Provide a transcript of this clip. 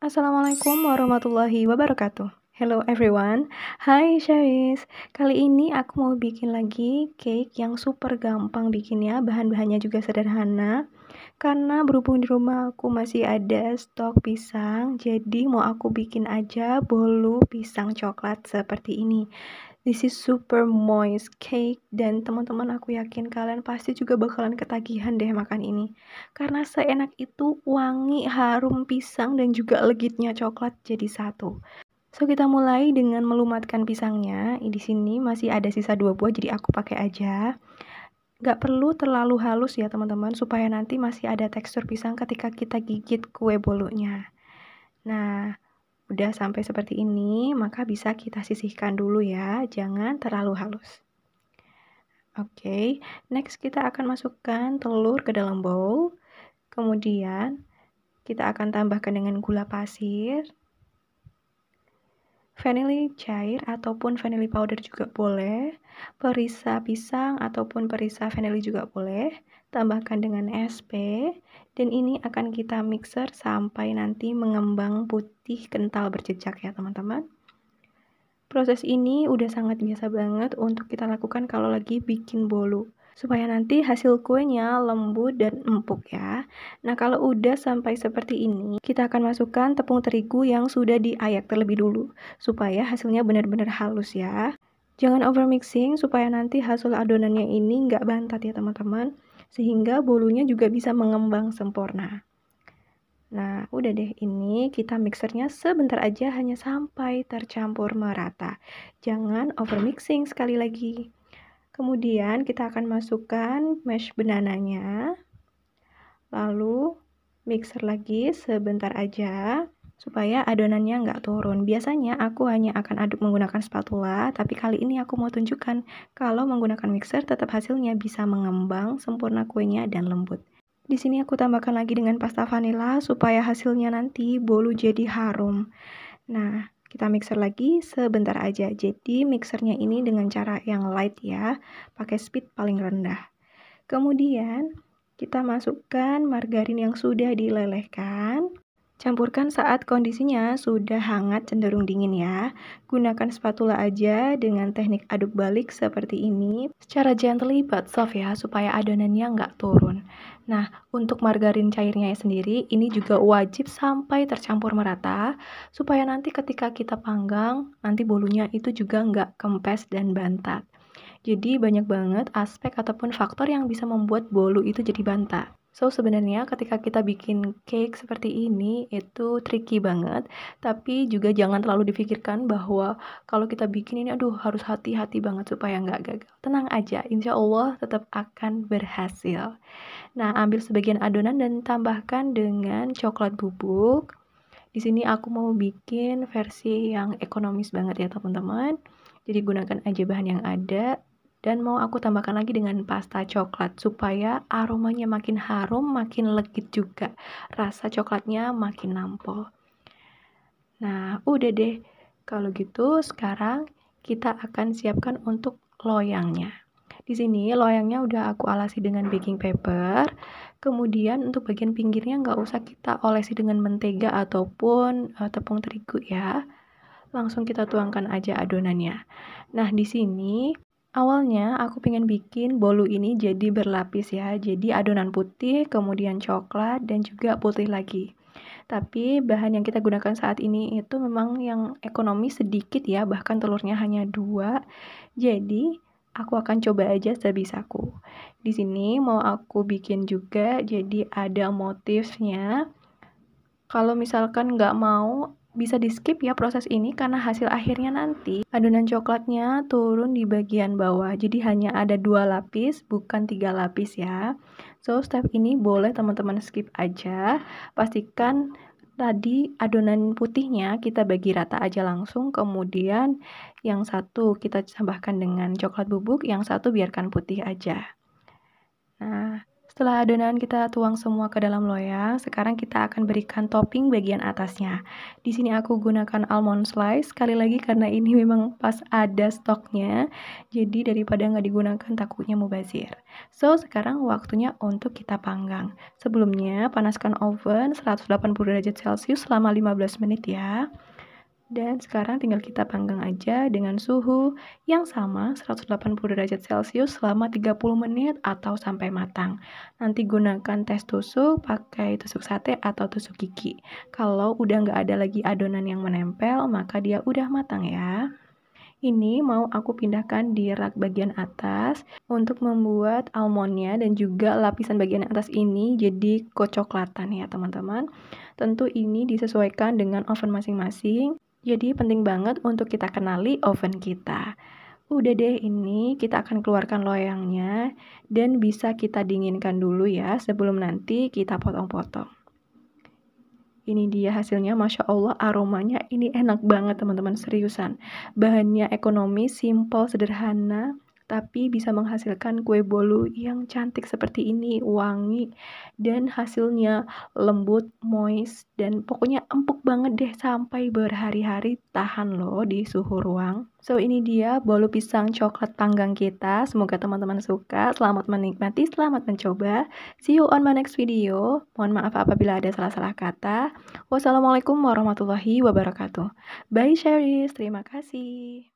Assalamualaikum warahmatullahi wabarakatuh. Hello everyone. Hai Syaris. Kali ini aku mau bikin lagi cake yang super gampang bikinnya, bahan-bahannya juga sederhana. Karena berhubung di rumah aku masih ada stok pisang, jadi mau aku bikin aja bolu pisang coklat seperti ini. This is super moist cake dan teman-teman aku yakin kalian pasti juga bakalan ketagihan deh makan ini. Karena seenak itu wangi, harum pisang dan juga legitnya coklat jadi satu. So kita mulai dengan melumatkan pisangnya. Di sini masih ada sisa 2 buah jadi aku pakai aja. Gak perlu terlalu halus ya teman-teman supaya nanti masih ada tekstur pisang ketika kita gigit kue bolunya. Nah, udah sampai seperti ini, maka bisa kita sisihkan dulu ya, jangan terlalu halus. Oke, next kita akan masukkan telur ke dalam bowl. Kemudian kita akan tambahkan dengan gula pasir, vanili cair ataupun vanili powder juga boleh, perisa pisang ataupun perisa vanili juga boleh, tambahkan dengan SP, dan ini akan kita mixer sampai nanti mengembang putih kental berjejak ya teman-teman. Proses ini udah sangat biasa banget untuk kita lakukan kalau lagi bikin bolu, supaya nanti hasil kuenya lembut dan empuk ya. Nah kalau udah sampai seperti ini, kita akan masukkan tepung terigu yang sudah diayak terlebih dulu, supaya hasilnya benar-benar halus ya. Jangan over mixing supaya nanti hasil adonannya ini nggak bantat ya teman-teman, sehingga bolunya juga bisa mengembang sempurna. Nah, udah deh, ini kita mixernya sebentar aja hanya sampai tercampur merata. Jangan over mixing sekali lagi. Kemudian kita akan masukkan mash banananya. Lalu mixer lagi sebentar aja supaya adonannya nggak turun. Biasanya aku hanya akan aduk menggunakan spatula, tapi kali ini aku mau tunjukkan kalau menggunakan mixer tetap hasilnya bisa mengembang sempurna kuenya dan lembut. Di sini aku tambahkan lagi dengan pasta vanila supaya hasilnya nanti bolu jadi harum. Nah, kita mixer lagi sebentar aja. Jadi mixernya ini dengan cara yang light ya, pakai speed paling rendah. Kemudian kita masukkan margarin yang sudah dilelehkan. Campurkan saat kondisinya sudah hangat cenderung dingin ya. Gunakan spatula aja dengan teknik aduk balik seperti ini. Secara gently but soft ya, supaya adonannya nggak turun. Nah, untuk margarin cairnya sendiri, ini juga wajib sampai tercampur merata, supaya nanti ketika kita panggang, nanti bolunya itu juga nggak kempes dan bantat. Jadi banyak banget aspek ataupun faktor yang bisa membuat bolu itu jadi bantat. So, sebenarnya ketika kita bikin cake seperti ini, itu tricky banget. Tapi juga jangan terlalu difikirkan bahwa kalau kita bikin ini, aduh harus hati-hati banget supaya nggak gagal. Tenang aja, insya Allah tetap akan berhasil. Nah, ambil sebagian adonan dan tambahkan dengan coklat bubuk. Di sini aku mau bikin versi yang ekonomis banget ya teman-teman. Jadi gunakan aja bahan yang ada. Dan mau aku tambahkan lagi dengan pasta coklat supaya aromanya makin harum, makin legit juga. Rasa coklatnya makin nampol. Nah, udah deh. Kalau gitu sekarang kita akan siapkan untuk loyangnya. Di sini loyangnya udah aku alasi dengan baking paper. Kemudian untuk bagian pinggirnya nggak usah kita olesi dengan mentega ataupun tepung terigu ya. Langsung kita tuangkan aja adonannya. Nah, di sini awalnya aku pengen bikin bolu ini jadi berlapis ya. Jadi adonan putih, kemudian coklat, dan juga putih lagi. Tapi bahan yang kita gunakan saat ini itu memang yang ekonomis sedikit ya, bahkan telurnya hanya 2. Jadi aku akan coba aja sebisaku. Di sini mau aku bikin juga jadi ada motifnya. Kalau misalkan nggak mau, bisa di skip ya proses ini karena hasil akhirnya nanti adonan coklatnya turun di bagian bawah. Jadi hanya ada 2 lapis, bukan 3 lapis ya. So, step ini boleh teman-teman skip aja. Pastikan tadi adonan putihnya kita bagi rata aja langsung. Kemudian yang satu kita tambahkan dengan coklat bubuk, yang satu biarkan putih aja. Nah, Setelah adonan kita tuang semua ke dalam loyang, sekarang kita akan berikan topping bagian atasnya. Di sini aku gunakan almond slice, sekali lagi karena ini memang pas ada stoknya, jadi daripada nggak digunakan takutnya mubazir. So, sekarang waktunya untuk kita panggang. Sebelumnya, panaskan oven 180 derajat Celcius selama 15 menit ya. Dan sekarang tinggal kita panggang aja dengan suhu yang sama 180 derajat Celcius selama 30 menit atau sampai matang. Nanti gunakan tes tusuk, pakai tusuk sate atau tusuk gigi. Kalau udah nggak ada lagi adonan yang menempel, maka dia udah matang ya. Ini mau aku pindahkan di rak bagian atas untuk membuat almondnya dan juga lapisan bagian atas ini jadi kecoklatan ya teman-teman. Tentu ini disesuaikan dengan oven masing-masing. Jadi penting banget untuk kita kenali oven kita. Udah deh, ini kita akan keluarkan loyangnya dan bisa kita dinginkan dulu ya sebelum nanti kita potong-potong. Ini dia hasilnya, Masya Allah aromanya ini enak banget teman-teman, seriusan. Bahannya ekonomis, simple, sederhana, tapi bisa menghasilkan kue bolu yang cantik seperti ini, wangi, dan hasilnya lembut, moist, dan pokoknya empuk banget deh sampai berhari-hari tahan loh di suhu ruang. So, ini dia bolu pisang coklat panggang kita. Semoga teman-teman suka. Selamat menikmati, selamat mencoba. See you on my next video. Mohon maaf apabila ada salah-salah kata. Wassalamualaikum warahmatullahi wabarakatuh. Bye Sherry, terima kasih.